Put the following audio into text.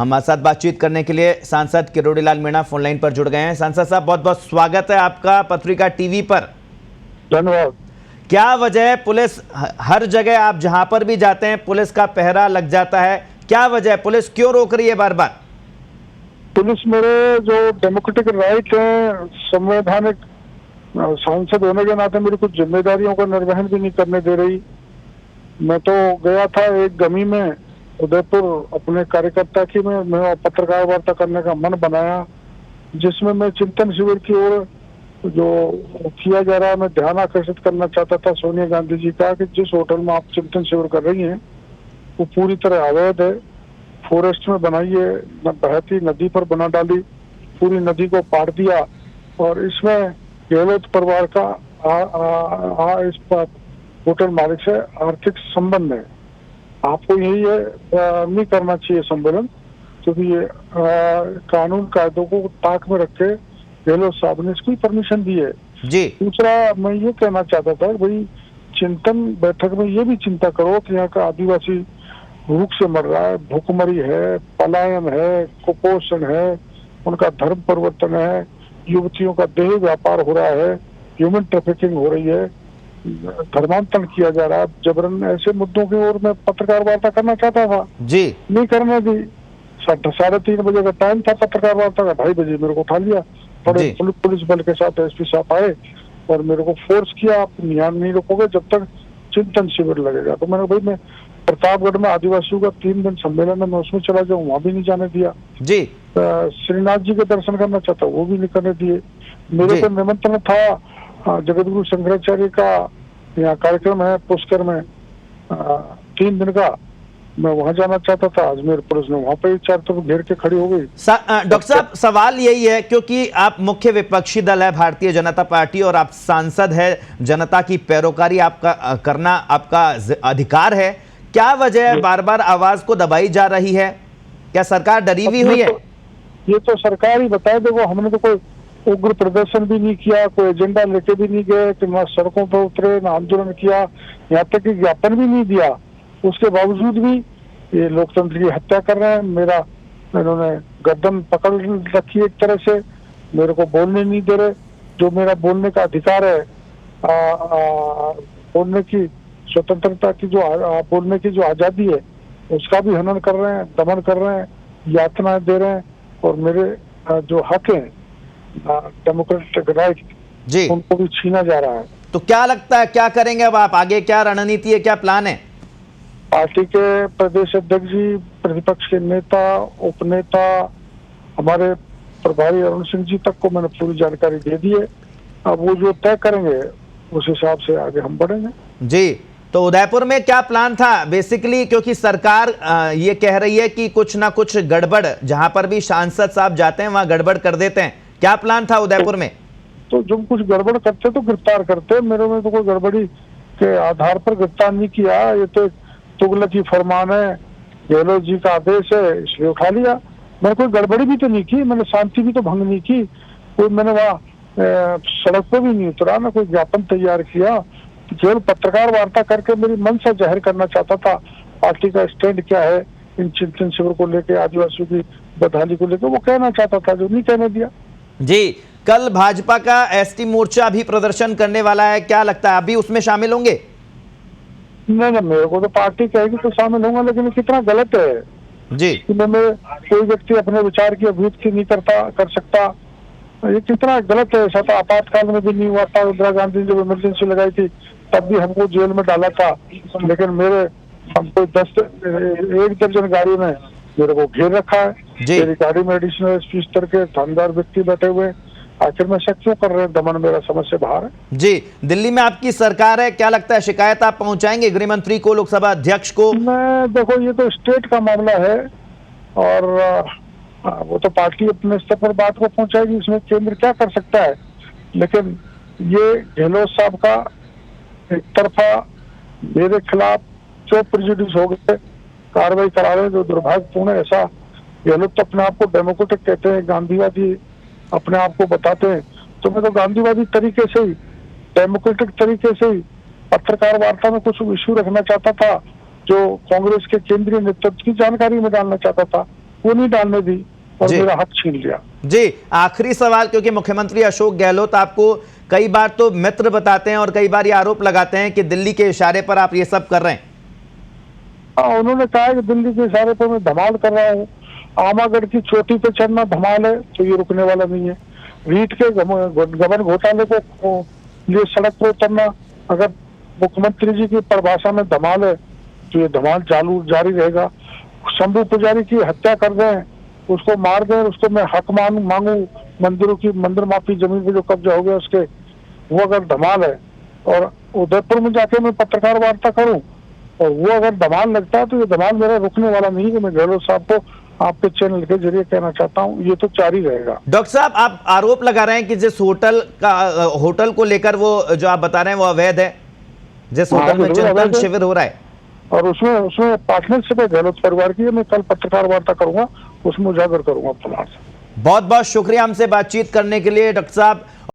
हमारे साथ बातचीत करने के लिए सांसद किरोड़ीलाल मीणा फोन लाइन पर जुड़ गए हैं। सांसद साहब, बहुत बहुत स्वागत है आपका पत्रिका टीवी पर। धन्यवाद। क्या वजह है पुलिस हर जगह, आप जहां पर भी जाते हैं पुलिस का पहरा लग जाता है, क्या वजह है? पुलिस क्यों रोक रही है बार बार? पुलिस मेरे जो डेमोक्रेटिक राइट है, संवैधानिक सांसद होने के नाते मेरी कुछ जिम्मेदारियों का निर्वहन भी नहीं करने दे रही। मैं तो गया था एक गमी में उदयपुर अपने कार्यकर्ता की मैं पत्रकार वार्ता करने का मन बनाया, जिसमें मैं चिंतन शिविर की ओर जो किया जा रहा है मैं ध्यान आकर्षित करना चाहता था सोनिया गांधी जी का कि जिस होटल में आप चिंतन शिविर कर रही हैं वो पूरी तरह अवैध है, फॉरेस्ट में बनाई है, बहती नदी पर बना डाली, पूरी नदी को पाट दिया और इसमें गहलोत परिवार का इस होटल मालिक से आर्थिक संबंध है। आपको यही है नहीं करना चाहिए सम्मेलन, क्योंकि ये कानून कायदों को ताक में रख के गहलोत साहब ने इसकी परमिशन दी है जी। दूसरा मैं ये कहना चाहता था भाई चिंतन बैठक में ये भी चिंता करो कि यहाँ का आदिवासी भूख से मर रहा है, भूखमरी है, पलायन है, कुपोषण है, उनका धर्म परिवर्तन है, युवतियों का देह व्यापार हो रहा है, ह्यूमन ट्रैफिकिंग हो रही है, धर्मांतरण किया जा रहा है जबरन। ऐसे मुद्दों की ओर मैं पत्रकार वार्ता करना चाहता था जी, नहीं करने दी। 3:30 बजे का टाइम था पत्रकार वार्ता का, 2:30 बजे मेरे को उठा लिया, बड़े पुलिस बल के साथ एसपी साहब आए और मेरे को फोर्स किया, आप यहाँ नहीं रोकोगे जब तक चिंतन शिविर लगेगा। तो मैंने भाई मैं प्रतापगढ़ में आदिवासियों का 3 दिन सम्मेलन है, मैं उसमें चला जाऊँ, वहां भी नहीं जाने दिया जी। श्रीनाथ जी के दर्शन करना चाहता वो भी नहीं करने दिए। मेरे को निमंत्रण था जगतगुरु शंकराचार्य का यहाँ कार्यक्रम है पुष्कर में 3 दिन का, मैं वहां जाना चाहता था, अजमेर पुलिस ने वहां पे 4 तरफ घेर के खड़ी हो गई। डॉक्टर साहब, सवाल यही है क्योंकि आप मुख्य विपक्षी दल है भारतीय जनता पार्टी और आप सांसद है, जनता की पैरोकारी आपका करना आपका अधिकार है, क्या वजह है बार बार आवाज को दबाई जा रही है? क्या सरकार डरी हुई हुई है? ये तो सरकार ही बताए। देखो हमने तो कोई उग्र प्रदर्शन भी नहीं किया, कोई एजेंडा लेके भी नहीं गए, कि ना सड़कों पर उतरे, ना आंदोलन किया, यहाँ तक कि ज्ञापन भी नहीं दिया। उसके बावजूद भी ये लोकतंत्र की हत्या कर रहे हैं। इन्होंने गर्दन पकड़ रखी है एक तरह से, मेरे को बोलने नहीं दे रहे। जो मेरा बोलने का अधिकार है, बोलने की स्वतंत्रता की जो बोलने की जो आजादी है उसका भी हनन कर रहे हैं, दमन कर रहे हैं, यातनाएं दे रहे हैं और मेरे जो हक हैं डेमोक्रेटिक राइट जी उनको भी छीना जा रहा है। तो क्या लगता है क्या करेंगे अब आप आगे? क्या रणनीति है, क्या प्लान है? पार्टी के प्रदेश अध्यक्ष जी, प्रतिपक्ष के नेता, उपनेता, हमारे प्रभारी अरुण सिंह जी तक को मैंने पूरी जानकारी दे दी है। अब वो जो तय करेंगे उस हिसाब से आगे हम बढ़ेंगे। जी, तो उदयपुर में क्या प्लान था बेसिकली? क्योंकि सरकार ये कह रही है कि कुछ ना कुछ गड़बड़, जहां पर भी सांसद साहब जाते हैं वहां गड़बड़ कर देते हैं। क्या प्लान था उदयपुर में? तो जब कुछ गड़बड़ करते तो गिरफ्तार करते, मेरे में तो कोई गड़बड़ी के आधार पर गिरफ्तार नहीं किया। ये तो तुगलकी फरमान है, गहलोत जी का आदेश है, इसलिए उठा लिया। मैंने कोई गड़बड़ी भी तो नहीं की, मैंने शांति भी तो भंग नहीं की, कोई मैंने वहाँ सड़क पे भी नहीं उतरा, ना कोई ज्ञापन तैयार किया। केवल पत्रकार वार्ता करके मेरी मंशा जाहिर करना चाहता था, पार्टी का स्टैंड क्या है इन चिंतन शिविर को लेके, आदिवासियों की बदहाली को लेकर वो कहना चाहता था, जो नहीं कहने दिया। जी, कल भाजपा का एसटी मोर्चा भी प्रदर्शन करने वाला है, क्या लगता है अभी उसमें शामिल होंगे? नहीं, मेरे को तो पार्टी कहेगी तो शामिल होगा, लेकिन कितना गलत है जी कि मैं कोई व्यक्ति अपने विचार की अभिव्यक्ति नहीं कर सकता, ये कितना गलत है। ऐसा तो आपातकाल में भी नहीं हुआ था, इंदिरा गांधी जब इमरजेंसी लगाई थी तब भी हमको जेल में डाला था, लेकिन हमको 1 दर्जन गाड़ी में मेरे को घेर रखा है। मेरी गाड़ी में एडिशनल एसपी स्तर के थानेदार व्यक्ति बैठे हुए, आखिर में शक क्यों कर रहे हैं? दमन मेरा समझ से बाहर है। जी, दिल्ली में आपकी सरकार है, क्या लगता है शिकायत आप पहुंचाएंगे गृह मंत्री को, लोकसभा अध्यक्ष को? मैं देखो ये तो स्टेट का मामला है और वो तो पार्टी अपने स्तर पर बात को पहुंचाएगी, इसमें केंद्र क्या कर सकता है। लेकिन ये गहलोत साहब का एक तरफा मेरे खिलाफ जो प्रेजुडिस हो गए, कार्रवाई करा रहे, जो दुर्भाग्यपूर्ण है। ऐसा गहलोत तो अपने आप को डेमोक्रेटिक कहते हैं, गांधीवादी अपने आप को बताते हैं, तो मैं तो गांधीवादी तरीके से ही, डेमोक्रेटिक तरीके से ही पत्रकार वार्ता में कुछ इश्यू रखना चाहता था जो कांग्रेस के केंद्रीय नेतृत्व की जानकारी में डालना चाहता था। वो नहीं डालने दी और जी। मेरा हक छीन लिया। जी, आखिरी सवाल, क्योंकि मुख्यमंत्री अशोक गहलोत आपको कई बार तो मित्र बताते हैं और कई बार ये आरोप लगाते हैं कि दिल्ली के इशारे पर आप ये सब कर रहे हैं। हाँ, उन्होंने कहा है कि दिल्ली के इशारे पर मैं धमाल कर रहा हूँ। आमागढ़ की चोटी पे चढ़ना धमाल है, तो ये रुकने वाला नहीं है। रीट के गबन घोटाले को लिए सड़क पर उतरना अगर मुख्यमंत्री जी की परिभाषा में धमाल है, तो ये धमाल चालू जारी रहेगा। शंभू पुजारी की हत्या कर दें, उसको मार दें, उसको मैं हक मांगू मंदिरों की, मंदिर माफी जमीन पे जो कब्जा हो गया उसके, वो अगर धमाल है, और उदयपुर में जाके मैं पत्रकार वार्ता करूं और वो अगर धमाल लगता है, तो ये धमाल मेरा रुकने वाला नहीं है। मैं गहलोत साहब को आपके चैनल के जरिए कहना चाहता हूं, ये तो जारी रहेगा। डॉक्टर साहब, आप आरोप लगा रहे हैं कि जिस होटल को लेकर वो जो आप बता रहे हैं वो अवैध है, जिस होटल में चिंतन शिविर हो रहा है, और उसमें पार्टनरशिप है गहलोत परिवार की। मैं कल पत्रकार वार्ता करूंगा, उसमें उजागर करूंगा प्रमाण से। बहुत बहुत शुक्रिया हमसे बातचीत करने के लिए डॉक्टर साहब।